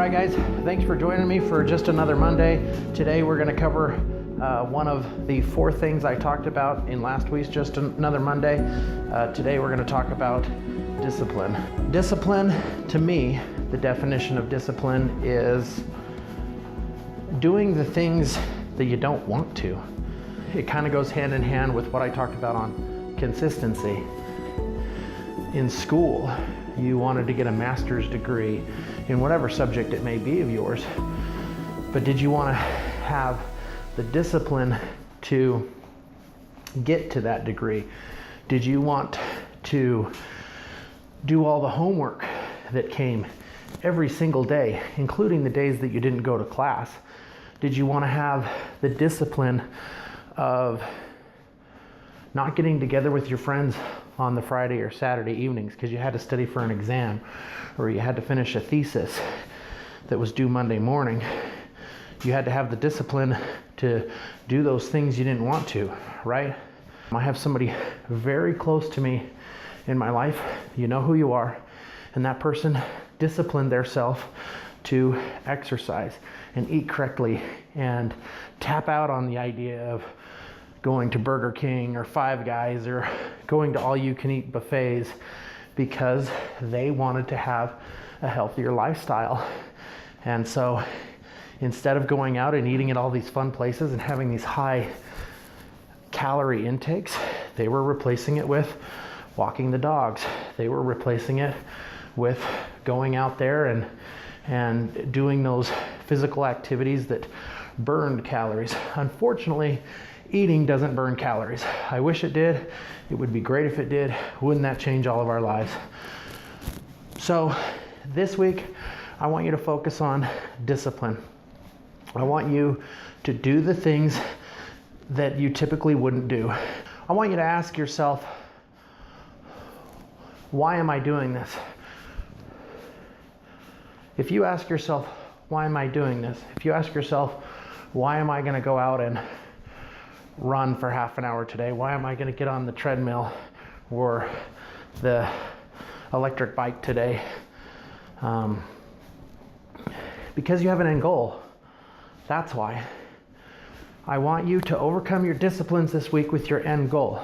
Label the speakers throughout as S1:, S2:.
S1: Alright guys, thanks for joining me for just another Monday. Today we're going to cover one of the 4 things I talked about in last week's Just Another Monday. Today we're going to talk about discipline. Discipline, to me, the definition of discipline is doing the things that you don't want to. It kind of goes hand in hand with what I talked about on consistency. In school, you wanted to get a master's degree in whatever subject it may be of yours, but did you want to have the discipline to get to that degree? Did you want to do all the homework that came every single day, including the days that you didn't go to class? Did you want to have the discipline of not getting together with your friends on the Friday or Saturday evenings because you had to study for an exam or you had to finish a thesis that was due Monday morning? You had to have the discipline to do those things you didn't want to, right? I have somebody very close to me in my life, you know who you are, and that person disciplined theirself to exercise and eat correctly and tap out on the idea of going to Burger King or Five Guys or going to all-you-can-eat buffets because they wanted to have a healthier lifestyle. And so instead of going out and eating at all these fun places and having these high calorie intakes, they were replacing it with walking the dogs. They were replacing it with going out there and doing those physical activities that burned calories. Unfortunately, eating doesn't burn calories. I wish it did. It would be great if it did. Wouldn't that change all of our lives? So this week, I want you to focus on discipline. I want you to do the things that you typically wouldn't do. I want you to ask yourself, why am I doing this? If you ask yourself, why am I doing this? If you ask yourself, why am I going to go out and run for half an hour today? Why am I going to get on the treadmill or the electric bike today? Because you have an end goal. That's why. I want you to overcome your disciplines this week with your end goal.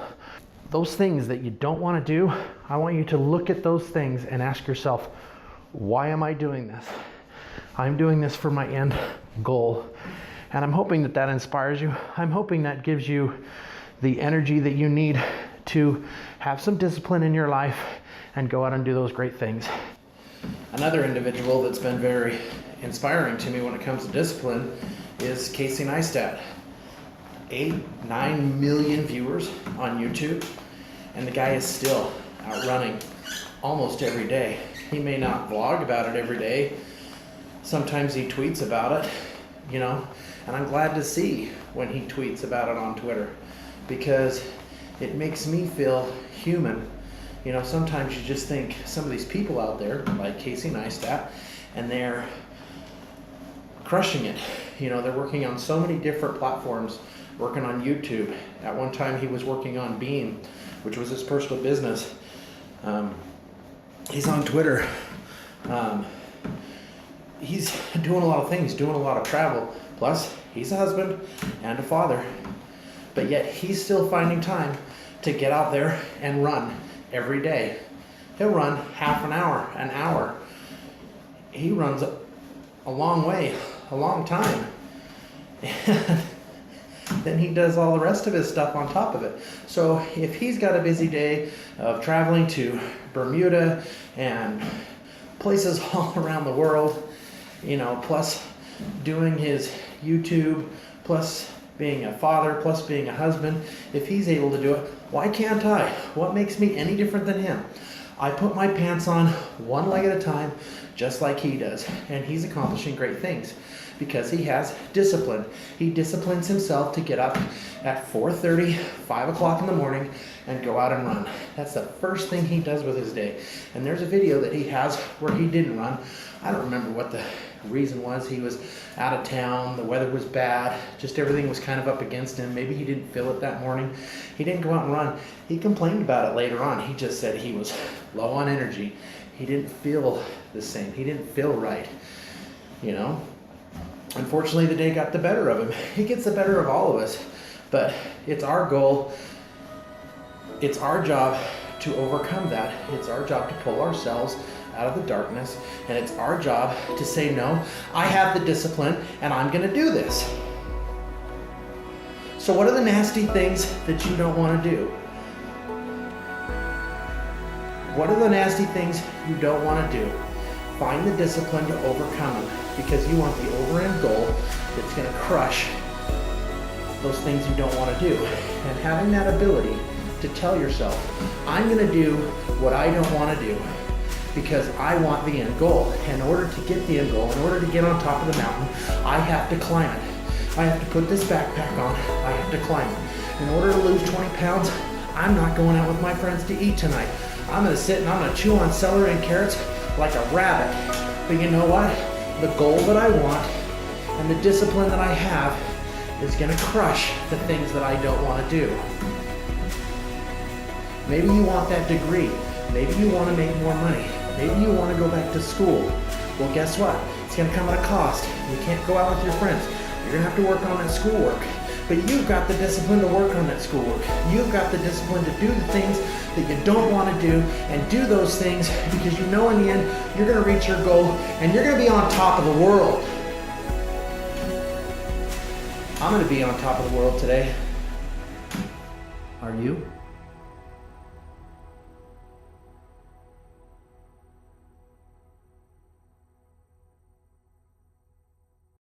S1: Those things that you don't want to do, I want you to look at those things and ask yourself, why am I doing this? I'm doing this for my end goal. And I'm hoping that that inspires you. I'm hoping that gives you the energy that you need to have some discipline in your life and go out and do those great things. Another individual that's been very inspiring to me when it comes to discipline is Casey Neistat. 8-9 million viewers on YouTube, and the guy is still out running almost every day. He may not vlog about it every day. Sometimes he tweets about it, you know, and I'm glad to see when he tweets about it on Twitter because it makes me feel human. You know, sometimes you just think some of these people out there, like Casey Neistat, and they're crushing it. You know, they're working on so many different platforms, working on YouTube. At one time he was working on Beam, which was his personal business. He's on Twitter. He's doing a lot of things, doing a lot of travel. Plus, he's a husband and a father. But yet, he's still finding time to get out there and run every day. He'll run half an hour. He runs a long way, a long time. And then he does all the rest of his stuff on top of it. So if he's got a busy day of traveling to Bermuda and places all around the world, you know, plus doing his YouTube, plus being a father, plus being a husband, if he's able to do it, why can't I? What makes me any different than him? I put my pants on one leg at a time, just like he does, and he's accomplishing great things because he has discipline. He disciplines himself to get up at 4:30, 5 o'clock in the morning and go out and run. That's the first thing he does with his day. And there's a video that he has where he didn't run. I don't remember what the reason was. He was out of town, the weather was bad, just everything was kind of up against him. Maybe he didn't feel it that morning. He didn't go out and run. He complained about it later on. He just said he was low on energy. He didn't feel the same. He didn't feel right. you know. Unfortunately, the day got the better of him. It gets the better of all of us, but it's our goal. It's our job to overcome that. It's our job to pull ourselves out of the darkness, and it's our job to say, no, I have the discipline and I'm gonna do this. So what are the nasty things that you don't want to do? What are the nasty things you don't want to do? Find the discipline to overcome them, because you want the over-end goal that's going to crush those things you don't want to do. And having that ability to tell yourself, I'm going to do what I don't want to do because I want the end goal. In order to get the end goal, in order to get on top of the mountain, I have to climb it. I have to put this backpack on. I have to climb it. In order to lose 20 pounds, I'm not going out with my friends to eat tonight. I'm going to sit and I'm going to chew on celery and carrots like a rabbit. But you know what? The goal that I want and the discipline that I have is going to crush the things that I don't want to do. Maybe you want that degree. Maybe you want to make more money. Maybe you want to go back to school. Well, guess what? It's going to come at a cost. You can't go out with your friends. You're going to have to work on that schoolwork. But you've got the discipline to work on that schoolwork. You've got the discipline to do the things that you don't want to do, and do those things because you know in the end you're going to reach your goal and you're going to be on top of the world. I'm going to be on top of the world today. Are you?